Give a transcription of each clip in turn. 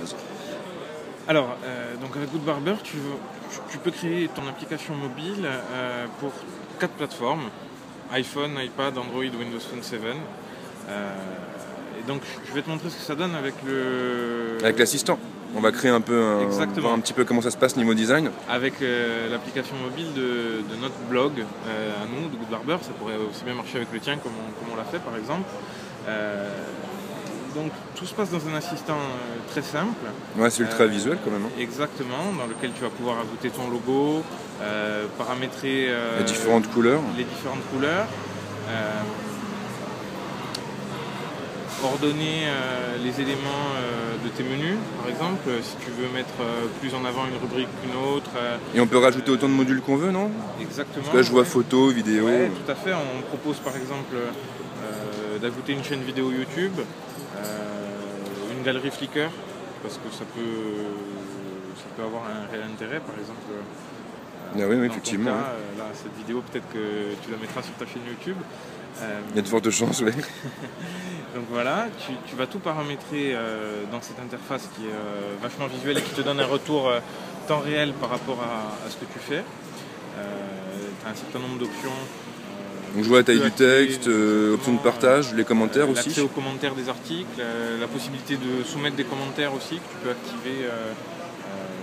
Vas-y. Alors, donc avec Goodbarber, tu peux créer ton application mobile pour 4 plateformes, iPhone, iPad, Android, Windows Phone 7. Et donc, je vais te montrer ce que ça donne avec Avec l'assistant. On va créer un peu, voir un petit peu comment ça se passe niveau design. Avec l'application mobile de notre blog à nous, de Goodbarber. Ça pourrait aussi bien marcher avec le tien, comme on l'a fait par exemple. Donc tout se passe dans un assistant très simple. Ouais, c'est ultra visuel quand même. Hein. Exactement, dans lequel tu vas pouvoir ajouter ton logo, paramétrer les différentes couleurs. Ordonner les éléments de tes menus, par exemple, si tu veux mettre plus en avant une rubrique qu'une autre. Et on peut rajouter autant de modules qu'on veut, non? Exactement. Parce que là, je vois photos, vidéos. Ouais, tout à fait. On propose par exemple d'ajouter une chaîne vidéo YouTube, une galerie Flickr, parce que ça peut avoir un réel intérêt, par exemple. Ah oui, effectivement. Cas, là, cette vidéo, peut-être que tu la mettras sur ta chaîne YouTube. Il y a de fortes chances, oui. Donc voilà, tu vas tout paramétrer dans cette interface qui est vachement visuelle et qui te donne un retour temps réel par rapport à ce que tu fais. Tu as un certain nombre d'options. Donc je vois la taille du texte, option de partage, les commentaires aussi. L'accès aux commentaires des articles, la possibilité de soumettre des commentaires aussi que tu peux activer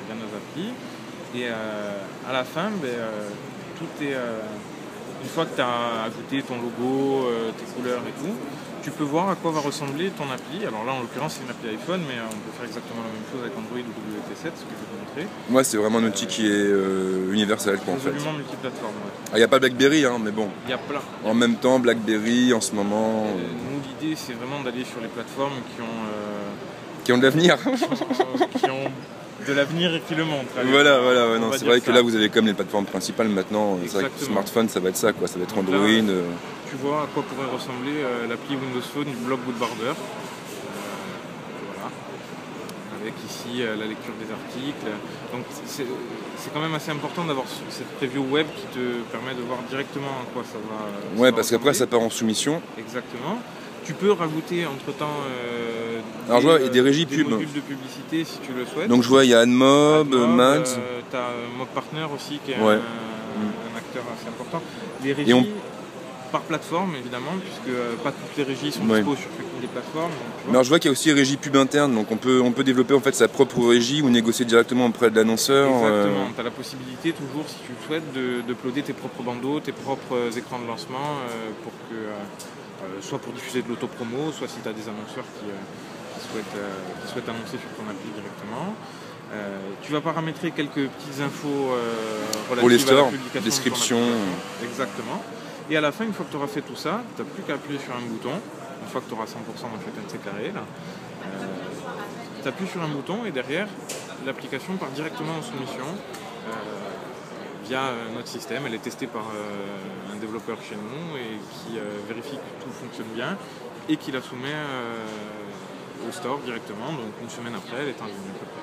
via nos applis. Et à la fin, tout est... une fois que tu as ajouté ton logo, tes couleurs et tout, tu peux voir à quoi va ressembler ton appli. Alors là, en l'occurrence, c'est une appli iPhone, mais on peut faire exactement la même chose avec Android ou WT7, ce que je vais te montrer. Moi, c'est vraiment un outil qui est universel, quoi, en fait. Absolument multiplateforme, ouais. Il n'y a pas BlackBerry, hein, mais bon. Il y a plein. En même temps, BlackBerry, en ce moment... Nous, l'idée, c'est vraiment d'aller sur les plateformes qui ont de l'avenir. qui ont de l'avenir et qui le montrent. Voilà, non, c'est vrai que là, vous avez comme les plateformes principales maintenant. C'est vrai que le smartphone, ça va être ça, quoi. Ça va être Android. Tu vois à quoi pourrait ressembler l'appli Windows Phone du blog Goodbarber. Voilà. Avec ici la lecture des articles. Donc c'est quand même assez important d'avoir cette preview web qui te permet de voir directement à quoi ça va. Ouais, parce qu'après ça part en soumission. Exactement. Tu peux rajouter entre-temps alors je vois, des régies pub. Modules de publicité si tu le souhaites. Donc je vois, il y a AdMob, Mads. Tu as Mob Partner aussi qui est un acteur assez important. Les régies par plateforme évidemment, puisque pas toutes les régies sont dispo sur chacune des plateformes. Donc, alors je vois qu'il y a aussi régie pub interne, donc on peut développer en fait sa propre régie ou négocier directement auprès de l'annonceur. Exactement, tu as la possibilité toujours, si tu le souhaites, d'uploader tes propres bandeaux, tes propres écrans de lancement pour que... soit pour diffuser de l'autopromo, soit si tu as des annonceurs qui souhaitent annoncer sur ton appli directement. Tu vas paramétrer quelques petites infos relatives pour les stores, à la publication description. Exactement. Et à la fin, une fois que tu auras fait tout ça, tu n'as plus qu'à appuyer sur un bouton. Une fois que tu auras 100% dans chacun de ces carrés, tu appuies sur un bouton et derrière, l'application part directement en soumission via notre système. Elle est testée par un développeur chez nous et qui vérifie que tout fonctionne bien et qui la soumet au store directement. Donc une semaine après, elle est en ligne à peu près.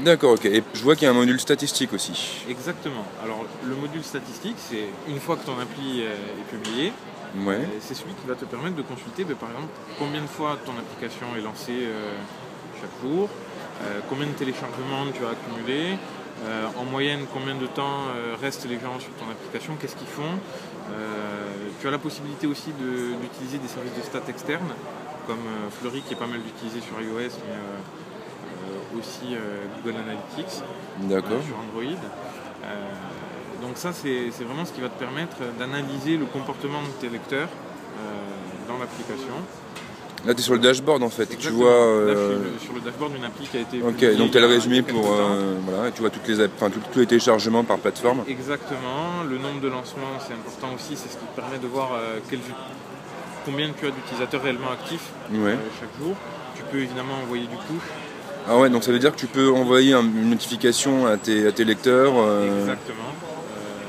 D'accord, ok. Et je vois qu'il y a un module statistique aussi. Exactement. Alors le module statistique, c'est une fois que ton appli est publiée, c'est celui qui va te permettre de consulter, par exemple, combien de fois ton application est lancée chaque jour, combien de téléchargements tu as accumulé, en moyenne combien de temps restent les gens sur ton application, qu'est-ce qu'ils font. Tu as la possibilité aussi d'utiliser des services de stats externes, comme Fleury qui est pas mal utilisé sur iOS, mais aussi Google Analytics sur Android. Donc ça, c'est vraiment ce qui va te permettre d'analyser le comportement de tes lecteurs dans l'application. Là, tu es sur le dashboard en fait. Tu vois, là, je suis sur le dashboard d'une appli qui a été publiée. Ok, donc tu as le résumé pour... voilà, et tu vois tous les téléchargements par plateforme. Exactement. Le nombre de lancements, c'est important aussi. C'est ce qui te permet de voir combien tu as d'utilisateurs réellement actifs chaque jour. Tu peux évidemment envoyer du push. Ah ouais, donc ça veut dire que tu peux envoyer une notification à tes lecteurs. Exactement.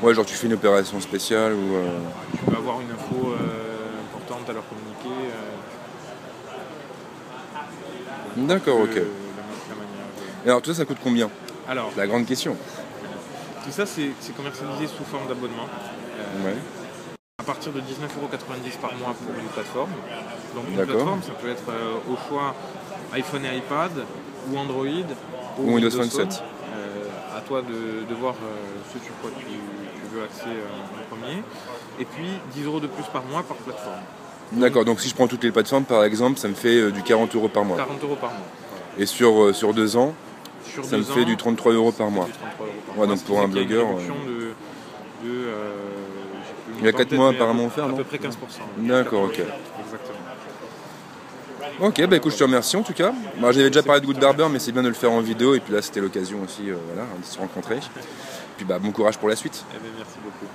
Ouais, genre tu fais une opération spéciale ou... Tu peux avoir une info importante à leur communiquer. D'accord, ok. Et alors tout ça coûte combien? Alors, la grande question. Tout ça, c'est commercialisé sous forme d'abonnement. À partir de 19,90 € par mois pour une plateforme. Donc une plateforme, ça peut être au choix iPhone et iPad ou Android ou Windows Phone 7. À toi de voir ce sur quoi tu veux axer en premier. Et puis 10 € de plus par mois par plateforme. D'accord, donc si je prends toutes les plateformes par exemple, ça me fait du 40 € par mois. 40 € par mois. Et sur 2 ans, ça me fait du 33 € par mois. Ouais, donc pour un blogueur. Il y a 4 mois apparemment offert, non ? À peu près 15%. D'accord, ok. Exactement. Ok, bah écoute, je te remercie en tout cas. Bah, j'avais déjà parlé de Good Barber, mais c'est bien de le faire en vidéo, et puis là c'était l'occasion aussi de se rencontrer. Puis bah bon courage pour la suite. Eh bien, merci beaucoup.